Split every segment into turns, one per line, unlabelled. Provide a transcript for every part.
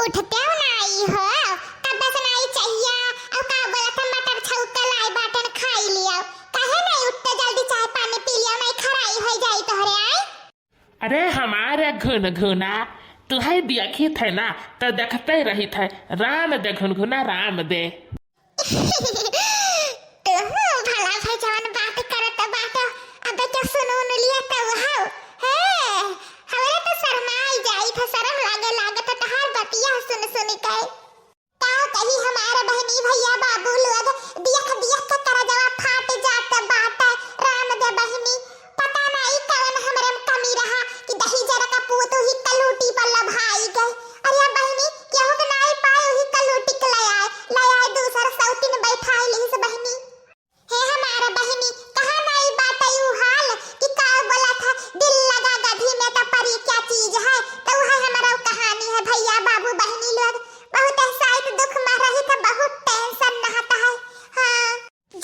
उठते हो नाई हो तब से नाई चाहिए और का बोला था मटर छौका लाई बाटन खाई लिया काहे नहीं उठते जल्दी चाय पानी पी लिया नहीं खराई हो जाई तोहरे आई।
अरे हमारे घुन घुना तुहै देखी थे ना तो देखते रही थे राम दे घुन घुना राम दे।
तो भला भाई जवान बात करत बात अब तो सुनो न लिया तो हाउ है हमारे तो शर्माई जाई था शर्म लागे लागत तो हर बतिया सुन सुन के ताऊ कही हमारे बहनी भैया बाबू लोग देख देख के कर जवाब फाट जात बात राम दे बहनी पता नहीं कौन हमरे में कमी रहा कि दही जरा का पूत ही कलूटी पर लभाई गए। अरे बहनी केहू के नहीं पाए ही कलूटी के ले आए दूसरा सौतीन बैठाई ली से बहनी हे हमारा बहनी कहा नहीं बात यू हाल कि का बोला था दिल लगा गधी में तो परी क्या चीज है तो वह हमारा कहानी है भैया बाबू बहनी लोग बहुत शायद दुख में रही था बहुत टेंशन नहाता है। हाँ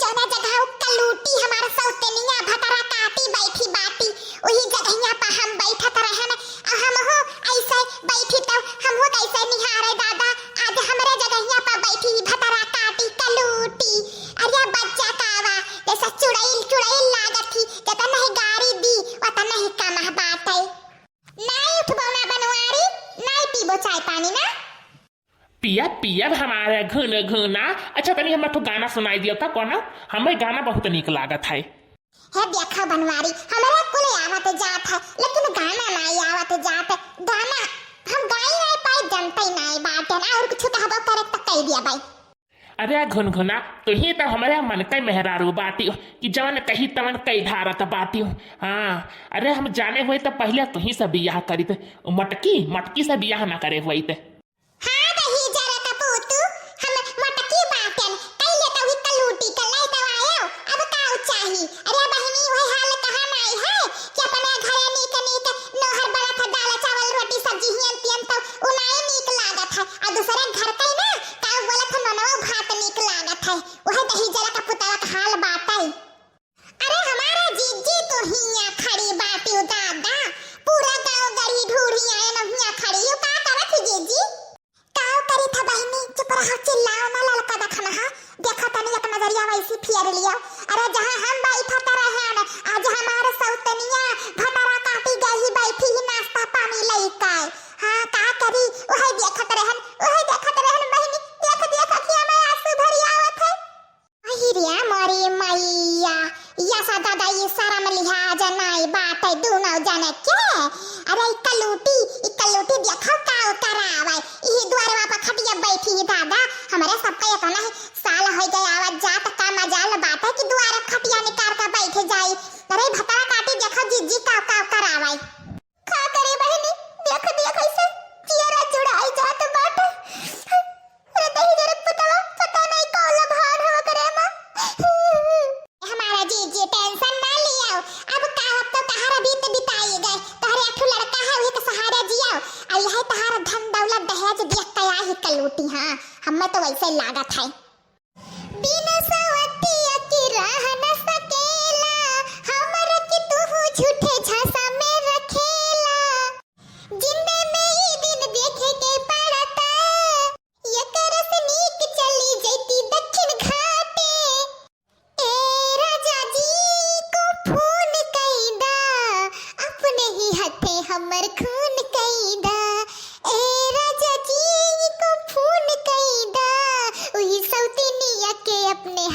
जना जगह कलूटी हमारा सौतनिया भतरा काटी बैठी बाटी वही जगहिया पर हम बैठत रहन हम हो ऐसे बैठी तो हम हो कैसे निहारे दादा आज हमरे जगहिया पर बैठी भतरा काटी कलूटी अरे बच्चा कावा जैसा चुड़ैल लागत थी जब नहीं गाड़ी दी वत नहीं कमह बात है नहीं उठबो ना बनवारी नहीं पीबो चाय पानी ना
पिया पिया हमारे घुन घुना। अच्छा तनी हम तो गाना सुनाई दिया था कौन हमें गाना बहुत निक लागत है
देखा बनवारी हमारा कुल आवत जात है लेकिन गाना नहीं आवत जात गाना हम गाई नहीं पाए जनता नहीं बात है ना और कुछ कहबो करे तो कह दिया भाई।
अरे घुन घुना तो ही तो हमारे मन कई मेहरारू बाती कि जवन कही तवन कई धारत बाती हाँ अरे हम जाने हुए तो पहले तो ही से बियाह करी थे मटकी से बियाह ना करे हुई थे।
हाँ दही जरा कपूतू हम मटकी बाटन पहले तो ही कलूटी कर ले तो आयो अब का चाहिए। अरे बहनी वही हाल कहा नहीं है कि अपने घरे नीक नोहर बड़ा था दाल चावल रोटी सब्जी हियन तियन तो उनाई नीक लागत है और दूसरे घर कई ना का बोला था ननवा भात नीक लागत है वह दही जरा का पुतवा का हाल बात है। अरे हमारा जीजी तो हिया खड़ी बाटी दादा पूरा गांव गड़ी ढूढ़ी आए न हिया खड़ी यो का करत जीजी काव करी था बहनी चुप रहो चिल्लाओ ना ललका दखना हा देखा तनी एक नजरिया वैसी फेर लिया। अरे जहां हम बैठा त रहे न आज हमारे सौतनिया भतरा काटी गई बैठी ही नाश्ता पानी लइका हां का करी ओहे देखत रहन बहनी देख अखिया में आंसू भरी आवत है। अहिरिया मोरी मैया या सा दादा ये शर्म लिहाज नहीं बात है दोनों जने के। अरे कलूटी देखो काव करावे ई द्वारवा पर खटिया बैठी है दादा हमारे सबका ये कहना है साल हो गया आवाज जात का मजाल बात है कि द्वार खटिया निकाल कर बैठे जाई। अरे भतरा काटी देखो जीजी काव करावे का करे बहनी देख ऐसे चेहरा जुड़ाई जात बाट अरे दही जरा पता नहीं कौन भान हो करे मां हमारा जीजी टेंशन ना लियो अब का तो तहारा बीत बिताई गए तोहरे अठू लड़का है वही के सहारा जियो और यह तहारा धन दौलत दहेज देख के आई कलूटी। हां हमें तो वैसे लागत है बिना सवतिया की रह न सकेला हमर की तू झूठे झांसा में रखेला जिंदे में ही दिन देखे के पड़ता ये करस नीक चली जैती दक्षिण घाटे ए राजा जी को फोन कैदा अपने ही हाथे हमर खून कैदा ए राजा जी को फोन कैदा वही सौतनिया के अपने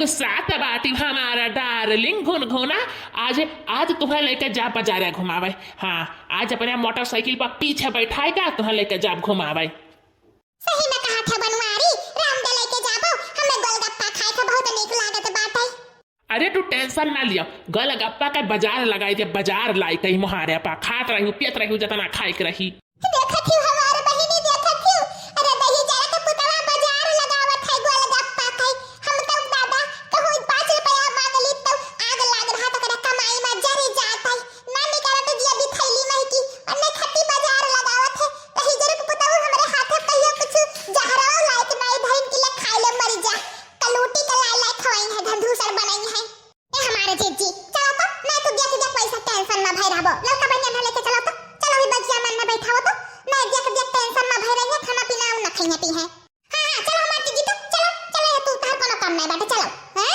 गुस्साता बाटी हमारा डार्लिंग घुनघुना। आज आज तुम्हें लेके जा बाजारे घुमावे। हाँ, आज अपने मोटरसाइकिल पर पीछे बैठाएगा, तुम्हें लेके जा घुमावे।
सही में कहा था बनवारी, रामदे लेके जाबो, हमें गोलगप्पा खाए के बहुत नीक लागत बाटे।
अरे तू टेंशन ना लियो, गोलगप्पा का बाजार लगाई थे, बाजार लाई कहीं मुहारे पा खात रही पियत रही जितना खाए के रही।
देखत हूँ हमारे बहिनी देखत हूँ, अरे दही जरा के पुतवा बाजार लगावत है गोलगप्पा खाई। हम तो दादा कहूँ 5 रुपया मांगली तो आग लाग रहा तो करे कमाई में जरी जात है। ना निकाला तो दिया भी थैली में की अन्य खत्ती बाजार लगावत है। दही जरा के पुतवा हमारे हाथे कहियो कुछ जहरा लायक नहीं धइन के लिए खाई ले मर जा। कलूटी का लाई लाई खवाई है, धंधूसर बनाई है। ए हमारे जीजी चलो तो, मैं तो दिया पैसा टेंशन ना भई रहबो। लड़का बनिया ना लेके चलो तो, चलो ही बजिया मन ना बैठाओ तो, मैं दिया टेंशन ना भई रही है, खाना पीना ना खाइए पी है। हां चलो हमारे जीजी तो चलो चलो तू तार कोनो काम नहीं बाटे चलो। हैं